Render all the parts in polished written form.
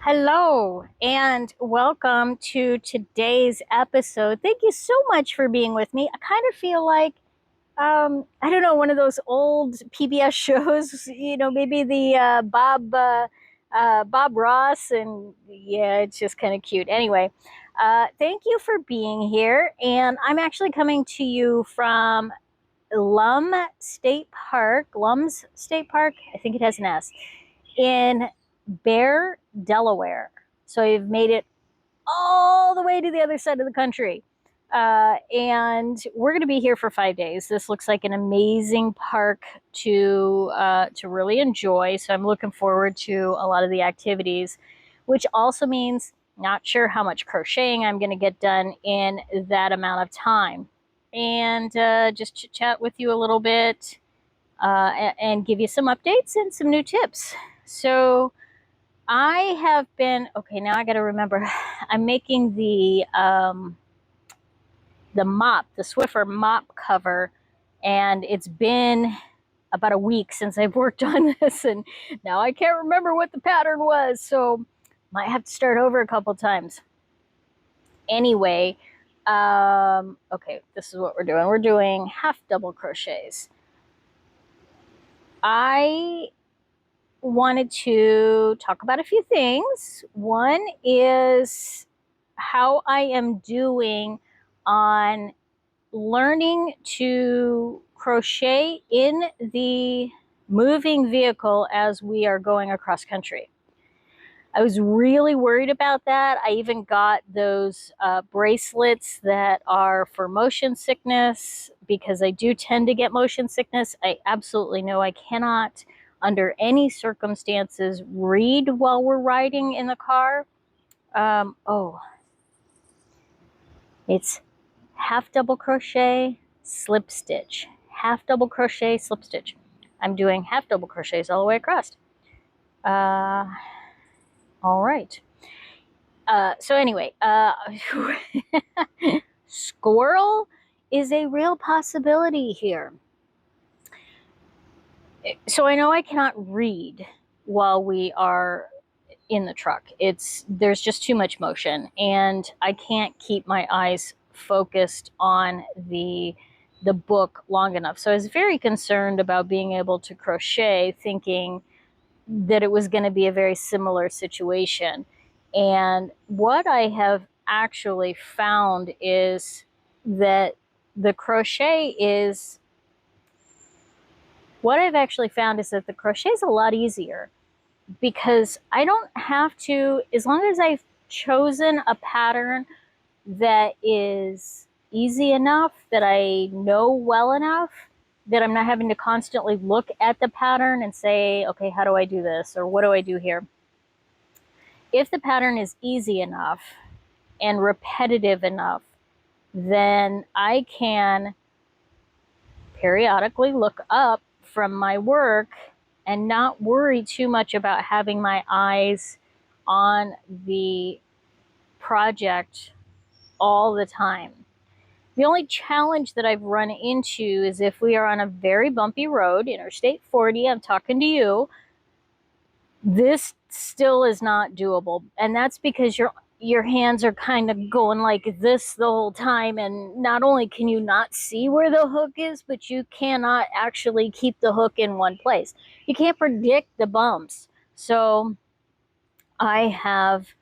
Hello and welcome to today's episode. Thank you so much for being with me. I kind of feel like, I don't know, one of those old PBS shows, maybe the Bob Ross, and yeah, it's just kind of cute. Anyway, thank you for being here. And I'm actually coming to you from Lums State Park, I think it has an S, in Bear, Delaware. So I've made it all the way to the other side of the country. And we're going to be here for 5 days. This looks like an amazing park to really enjoy. So I'm looking forward to a lot of the activities, which also means not sure how much crocheting I'm going to get done in that amount of time. And just chit chat with you a little bit and give you some updates and some new tips. So I have been, okay, now I got to remember, I'm making the mop, the Swiffer mop cover, and it's been about a week since I've worked on this, and now I can't remember what the pattern was, so might have to start over a couple times. Anyway, okay, this is what we're doing. We're doing half double crochets. I wanted to talk about a few things. One is how I am doing on learning to crochet in the moving vehicle as we are going across country. I was really worried about that. I even got those bracelets that are for motion sickness because I do tend to get motion sickness. I absolutely know I cannot, under any circumstances, read while we're riding in the car. It's half double crochet, slip stitch, half double crochet, slip stitch. I'm doing half double crochets all the way across. All right. So anyway, squirrel is a real possibility here. So I know I cannot read while we are in the truck. There's just too much motion, and I can't keep my eyes focused on the book long enough. So I was very concerned about being able to crochet, thinking that it was going to be a very similar situation. And what I have actually found is that the crochet is a lot easier because I don't have to, as long as I've chosen a pattern that is easy enough, that I know well enough, that I'm not having to constantly look at the pattern and say, okay, how do I do this? Or what do I do here? If the pattern is easy enough and repetitive enough, then I can periodically look up from my work and not worry too much about having my eyes on the project all the time. The only challenge that I've run into is if we are on a very bumpy road, Interstate 40, I'm talking to you, this still is not doable. And that's because your hands are kind of going like this the whole time, and not only can you not see where the hook is, but you cannot actually keep the hook in one place. You can't predict the bumps. So I have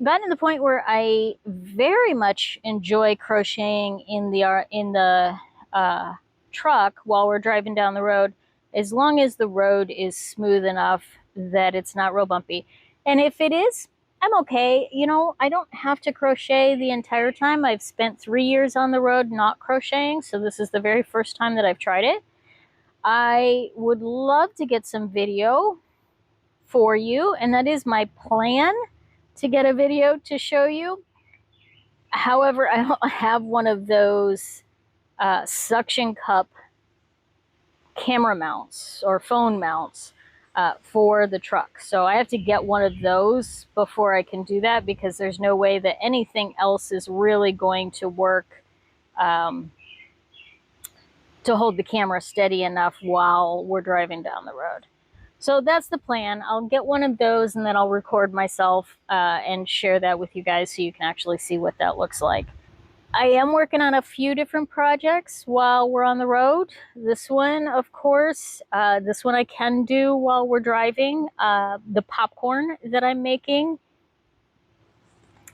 gotten to the point where I very much enjoy crocheting in the truck while we're driving down the road, as long as the road is smooth enough that it's not real bumpy. And if it is, I'm okay. I don't have to crochet the entire time. I've spent 3 years on the road not crocheting, so this is the very first time that I've tried it. I would love to get some video for you, and that is my plan, to get a video to show you. However, I don't have one of those suction cup camera mounts or phone mounts for the truck. So I have to get one of those before I can do that, because there's no way that anything else is really going to work to hold the camera steady enough while we're driving down the road. So that's the plan. I'll get one of those and then I'll record myself and share that with you guys so you can actually see what that looks like. I am working on a few different projects while we're on the road. This one, of course, this one I can do while we're driving. The popcorn that I'm making.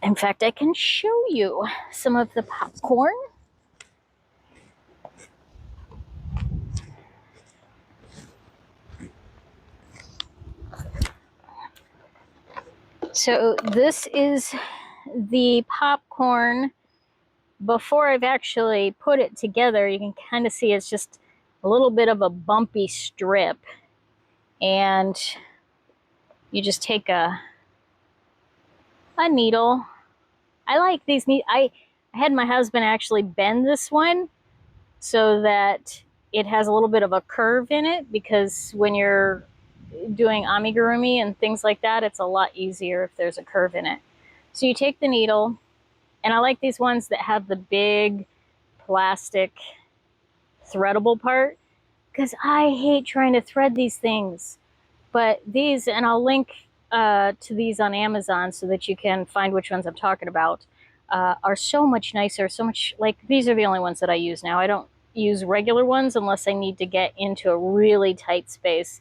In fact, I can show you some of the popcorn. So this is the popcorn before I've actually put it together. You can kind of see it's just a little bit of a bumpy strip, and you just take a needle. I like these needles. I had my husband actually bend this one so that it has a little bit of a curve in it, because when you're doing amigurumi and things like that, it's a lot easier if there's a curve in it. So you take the needle, and I like these ones that have the big plastic threadable part, because I hate trying to thread these things. But these, and I'll link to these on Amazon so that you can find which ones I'm talking about, are so much nicer, so much, like, these are the only ones that I use now. I don't use regular ones unless I need to get into a really tight space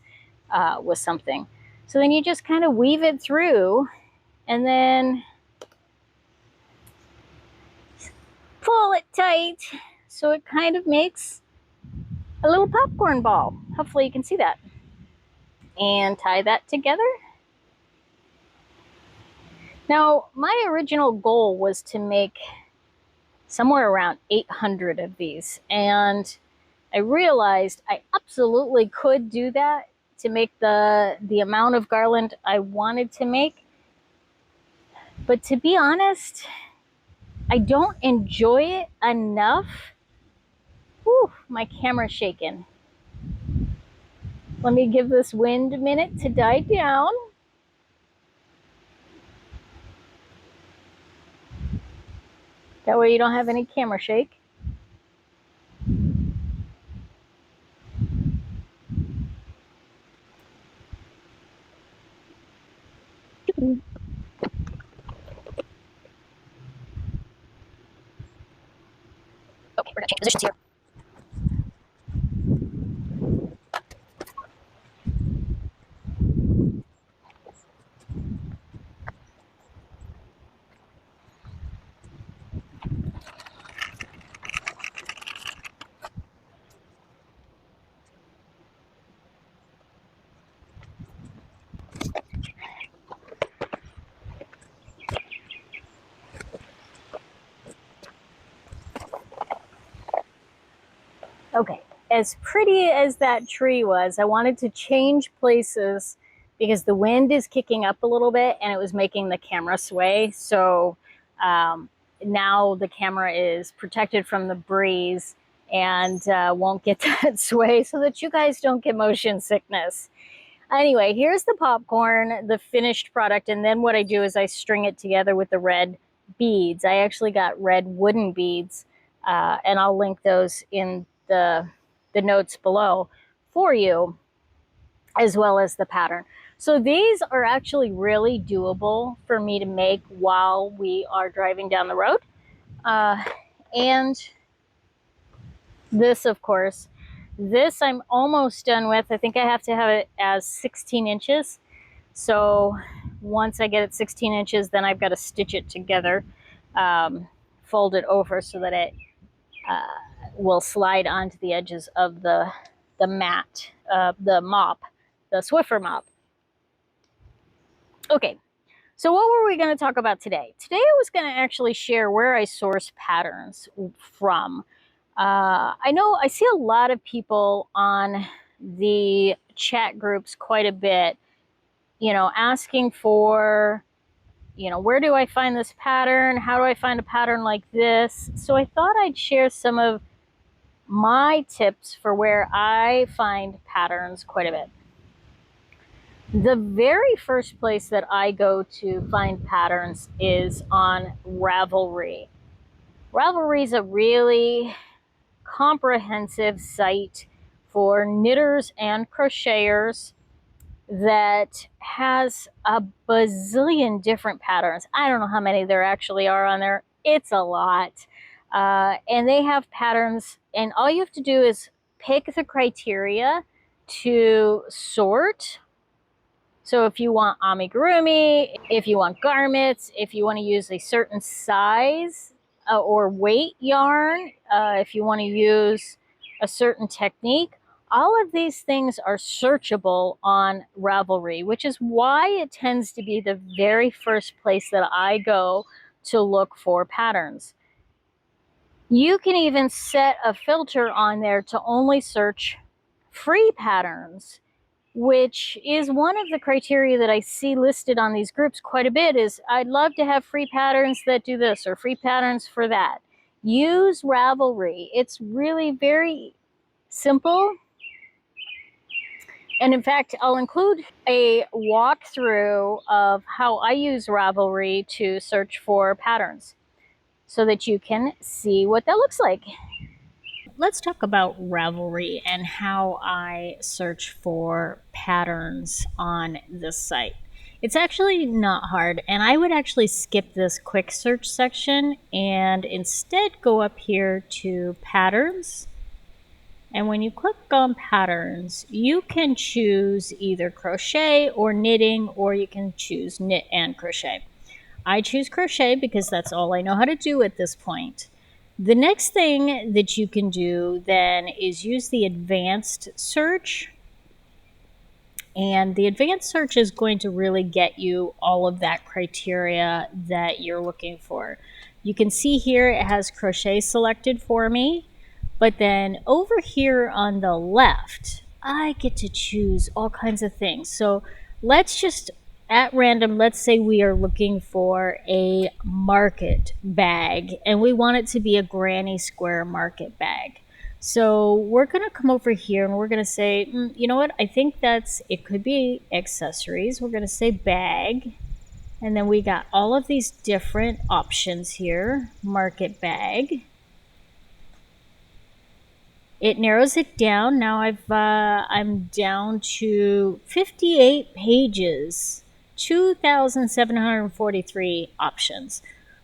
with something. So then you just kind of weave it through and then pull it tight so it kind of makes a little popcorn ball. Hopefully you can see that. And tie that together. Now, my original goal was to make somewhere around 800 of these, and I realized I absolutely could do that to make the amount of garland I wanted to make. But to be honest, I don't enjoy it enough. Whew, my camera's shaking. Let me give this wind a minute to die down. That way you don't have any camera shake. Okay, we're gonna change positions here. Okay, as pretty as that tree was, I wanted to change places because the wind is kicking up a little bit and it was making the camera sway. So now the camera is protected from the breeze and won't get that sway, so that you guys don't get motion sickness. Anyway, here's the popcorn, the finished product, and then what I do is I string it together with the red beads. I actually got red wooden beads, and I'll link those in the notes below for you, as well as the pattern. So these are actually really doable for me to make while we are driving down the road. And this, of course, this I'm almost done with. I think I have to have it as 16 inches. So once I get it 16 inches, then I've got to stitch it together, fold it over so that it will slide onto the edges of the mat, the mop, the Swiffer mop. Okay, so what were we going to talk about today? Today I was going to actually share where I source patterns from. I know I see a lot of people on the chat groups quite a bit, you know, asking for, you know, where do I find this pattern? How do I find a pattern like this? So I thought I'd share some of my tips for where I find patterns quite a bit. The very first place that I go to find patterns is on Ravelry. Ravelry is a really comprehensive site for knitters and crocheters. that has a bazillion different patterns. I don't know how many there actually are on there. It's a lot. And they have patterns, and all you have to do is pick the criteria to sort. So if you want amigurumi, if you want garments, if you want to use a certain size or weight yarn, if you want to use a certain technique, all of these things are searchable on Ravelry, which is why it tends to be the very first place that I go to look for patterns. You can even set a filter on there to only search free patterns, which is one of the criteria that I see listed on these groups quite a bit. Is I'd love to have free patterns that do this or free patterns for that. Use Ravelry. It's really very simple. And in fact, I'll include a walkthrough of how I use Ravelry to search for patterns so that you can see what that looks like. Let's talk about Ravelry and how I search for patterns on this site. It's actually not hard, and I would actually skip this quick search section and instead go up here to patterns. And when you click on patterns, you can choose either crochet or knitting, or you can choose knit and crochet. I choose crochet because that's all I know how to do at this point. The next thing that you can do then is use the advanced search. And the advanced search is going to really get you all of that criteria that you're looking for. You can see here it has crochet selected for me. But then over here on the left, I get to choose all kinds of things. So let's just, at random, let's say we are looking for a market bag and we want it to be a granny square market bag. So we're going to come over here and we're going to say, you know what, I think it could be accessories. We're going to say bag. And then we got all of these different options here. Market bag. It narrows it down. Now I'm down to 58 pages, 2,743 options.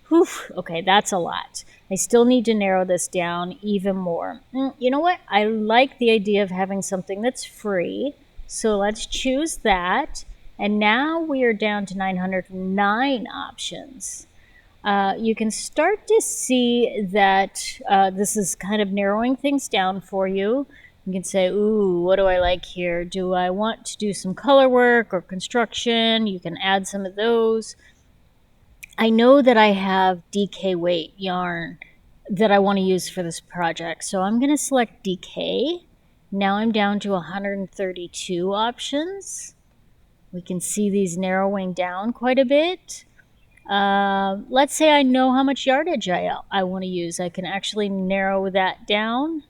Whew, okay, that's a lot. I still need to narrow this down even more. You know what? I like the idea of having something that's free. So let's choose that. And now we are down to 909 options. You can start to see that this is kind of narrowing things down for you. You can say, ooh, what do I like here? Do I want to do some color work or construction? You can add some of those. I know that I have DK weight yarn that I want to use for this project. So I'm going to select DK. Now I'm down to 132 options. We can see these narrowing down quite a bit. Let's say I know how much yardage I want to use. I can actually narrow that down.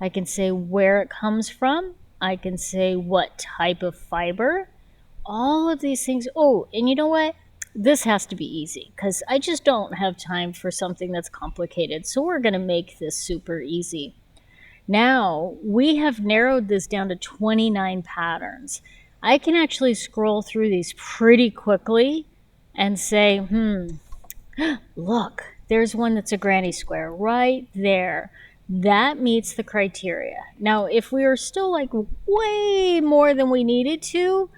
I can say where it comes from. I can say what type of fiber. All of these things. Oh, and you know what? This has to be easy because I just don't have time for something that's complicated. So we're going to make this super easy. Now we have narrowed this down to 29 patterns. I can actually scroll through these pretty quickly and say, look, there's one that's a granny square right there. That meets the criteria. Now, if we were still like way more than we needed to,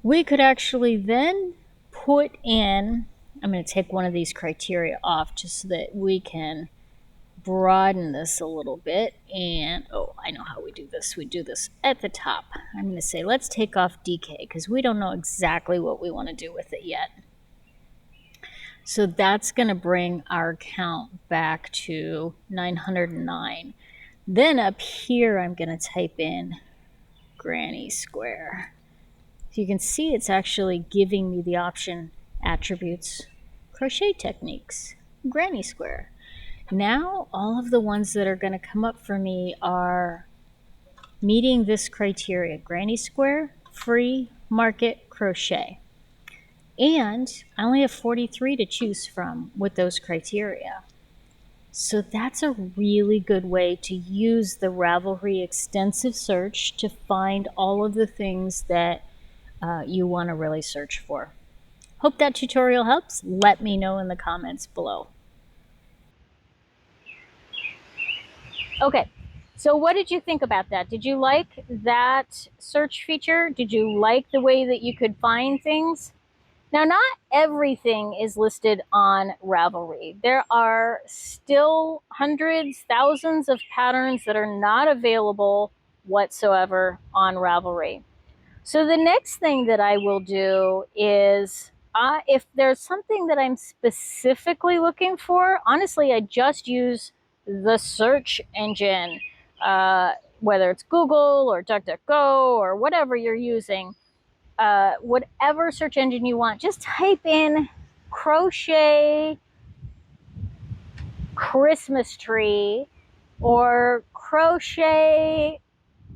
we could actually then put in, I'm going to take one of these criteria off just so that we can broaden this a little bit. And, oh, I know how we do this. We do this at the top. I'm going to say, let's take off DK because we don't know exactly what we want to do with it yet. So that's going to bring our count back to 909. Then up here, I'm going to type in granny square. So you can see it's actually giving me the option attributes, crochet techniques, granny square. Now all of the ones that are going to come up for me are meeting this criteria: granny square, free, market, crochet. And I only have 43 to choose from with those criteria. So that's a really good way to use the Ravelry extensive search to find all of the things that you want to really search for. Hope that tutorial helps. Let me know in the comments below. Okay, so what did you think about that? Did you like that search feature? Did you like the way that you could find things? Now, not everything is listed on Ravelry. There are still hundreds, thousands of patterns that are not available whatsoever on Ravelry. So the next thing that I will do is if there's something that I'm specifically looking for, honestly, I just use the search engine, whether it's Google or DuckDuckGo or whatever you're using, whatever search engine you want, just type in crochet Christmas tree or crochet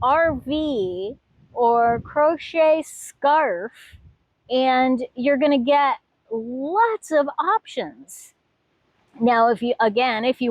RV or crochet scarf, and you're going to get lots of options. Now, if you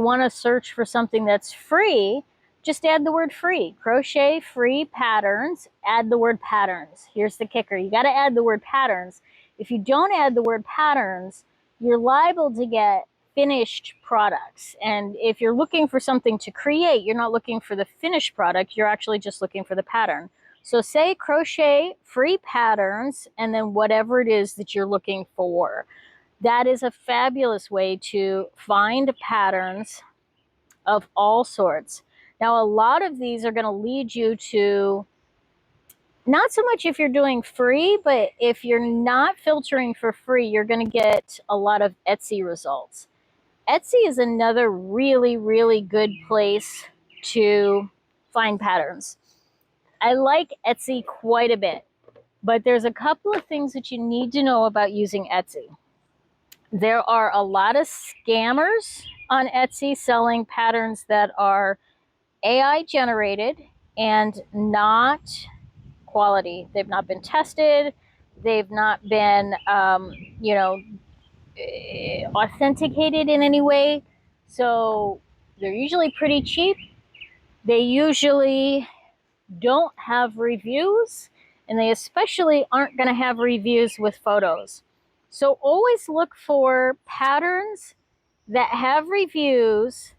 want to search for something that's free, just add the word free. Crochet free patterns, add the word patterns. Here's the kicker. You got to add the word patterns. If you don't add the word patterns, you're liable to get finished products. And if you're looking for something to create, you're not looking for the finished product. You're actually just looking for the pattern. So say crochet free patterns and then whatever it is that you're looking for. That is a fabulous way to find patterns of all sorts. Now, a lot of these are going to lead you to, not so much if you're doing free, but if you're not filtering for free, you're going to get a lot of Etsy results. Etsy is another really, really good place to find patterns. I like Etsy quite a bit, but there's a couple of things that you need to know about using Etsy. There are a lot of scammers on Etsy selling patterns that are AI generated and not quality. They've not been tested. They've not been, authenticated in any way. So they're usually pretty cheap. They usually don't have reviews, and they especially aren't going to have reviews with photos. So always look for patterns that have reviews,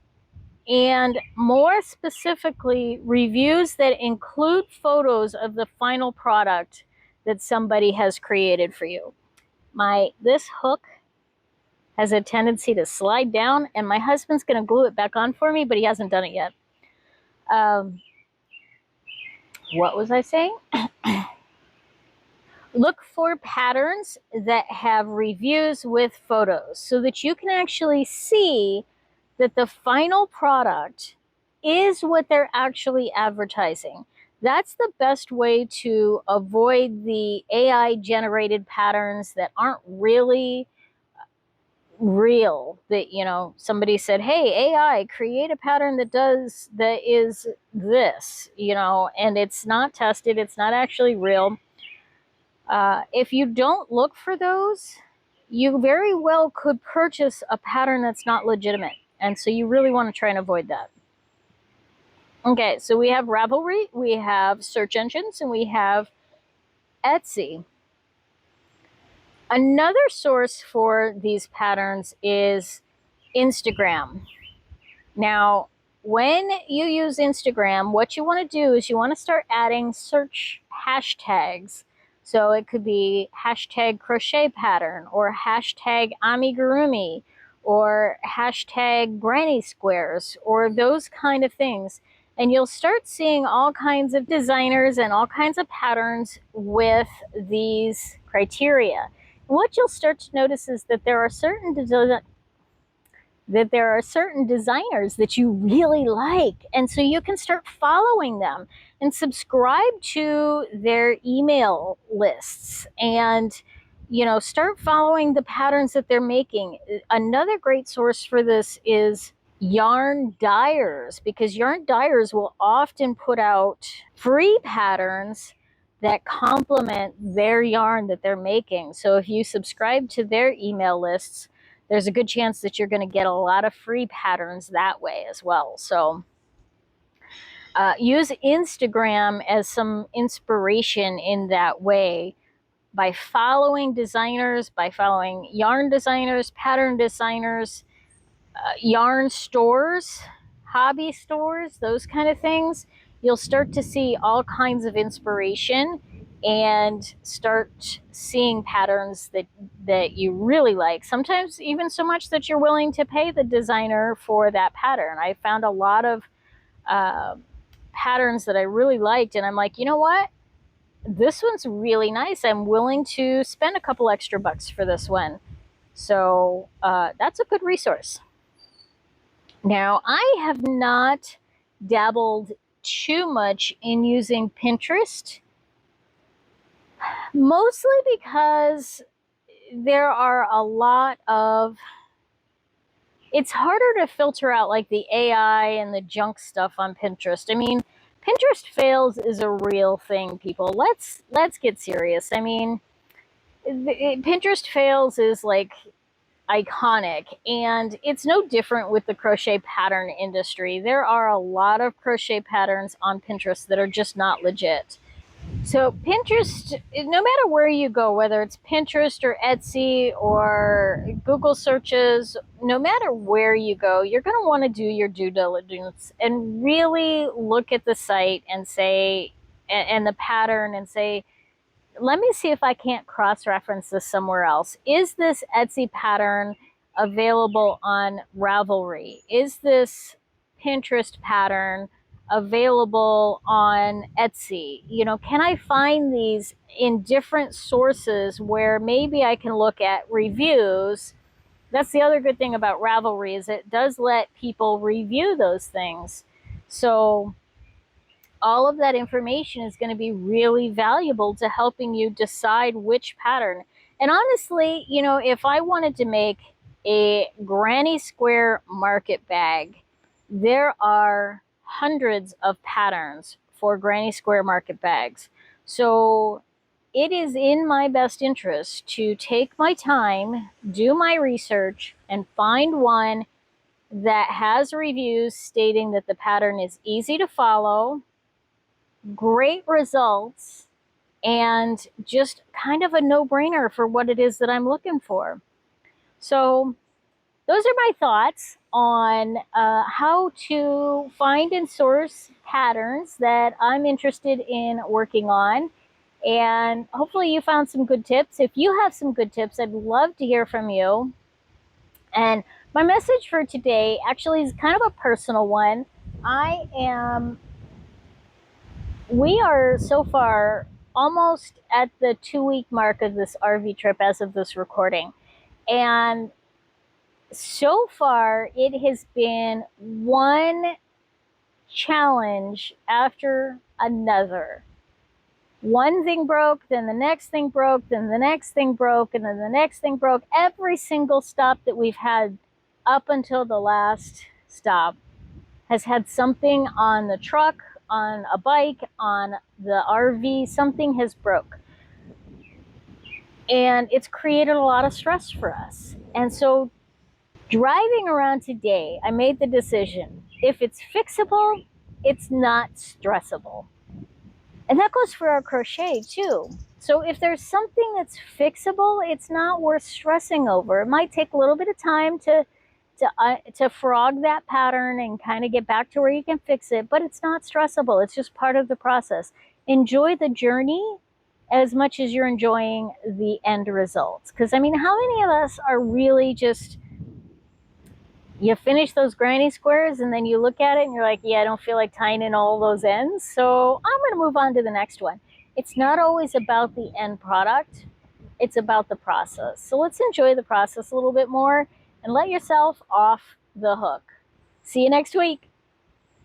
and more specifically, reviews that include photos of the final product that somebody has created for you. This hook has a tendency to slide down, and my husband's going to glue it back on for me, but he hasn't done it yet. What was I saying? Look for patterns that have reviews with photos so that you can actually see that the final product is what they're actually advertising. That's the best way to avoid the AI generated patterns that aren't really real. That, somebody said, hey, AI, create a pattern that is this, and it's not tested, it's not actually real. If you don't look for those, you very well could purchase a pattern that's not legitimate. And so you really want to try and avoid that. Okay, so we have Ravelry, we have search engines, and we have Etsy. Another source for these patterns is Instagram. Now, when you use Instagram, what you want to do is you want to start adding search hashtags. So it could be hashtag crochet pattern or hashtag amigurumi or hashtag granny squares or those kind of things. And you'll start seeing all kinds of designers and all kinds of patterns with these criteria. And what you'll start to notice is that there are certain designers that you really like. And so you can start following them and subscribe to their email lists and, start following the patterns that they're making. Another great source for this is yarn dyers, because yarn dyers will often put out free patterns that complement their yarn that they're making. So if you subscribe to their email lists, there's a good chance that you're going to get a lot of free patterns that way as well. So use Instagram as some inspiration in that way. by following designers, by following yarn designers, pattern designers, yarn stores, hobby stores, those kind of things, you'll start to see all kinds of inspiration and start seeing patterns that you really like. Sometimes even so much that you're willing to pay the designer for that pattern. I found a lot of patterns that I really liked, and I'm like, you know what? This one's really nice. I'm willing to spend a couple extra bucks for this one. So that's a good resource. Now, I have not dabbled too much in using Pinterest, mostly because there are a lot of, it's harder to filter out like the AI and the junk stuff on Pinterest. I mean, Pinterest fails is a real thing, people. Let's get serious. I mean, Pinterest fails is like iconic, and it's no different with the crochet pattern industry. There are a lot of crochet patterns on Pinterest that are just not legit. So Pinterest, no matter where you go, whether it's Pinterest or Etsy or Google searches, no matter where you go, you're going to want to do your due diligence and really look at the site and say, and the pattern, and say, let me see if I can't cross-reference this somewhere else. Is this Etsy pattern available on Ravelry? Is this Pinterest pattern available on Etsy? You know, can I find these in different sources where maybe I can look at reviews? That's the other good thing about Ravelry, is it does let people review those things. So all of that information is going to be really valuable to helping you decide which pattern. And honestly, you know, if I wanted to make a granny square market bag, there are hundreds of patterns for granny square market bags. So it is in my best interest to take my time, do my research, and find one that has reviews stating that the pattern is easy to follow, great results, and just kind of a no-brainer for what it is that I'm looking for. So those are my thoughts on how to find and source patterns that I'm interested in working on. And hopefully you found some good tips. If you have some good tips, I'd love to hear from you. And my message for today actually is kind of a personal one. We are so far almost at the 2-week mark of this RV trip as of this recording. And so far, it has been one challenge after another. One thing broke, then the next thing broke, then the next thing broke, and then the next thing broke. Every single stop that we've had up until the last stop has had something on the truck, on a bike, on the RV, something has broke. And it's created a lot of stress for us. And so driving around today, I made the decision, if it's fixable, it's not stressable. And that goes for our crochet too. So if there's something that's fixable, it's not worth stressing over. It might take a little bit of time to frog that pattern and kind of get back to where you can fix it, but it's not stressable. It's just part of the process. Enjoy the journey as much as you're enjoying the end results. Because I mean, how many of us are really just, you finish those granny squares and then you look at it and you're like, yeah, I don't feel like tying in all those ends, so I'm going to move on to the next one. It's not always about the end product. It's about the process. So let's enjoy the process a little bit more and let yourself off the hook. See you next week.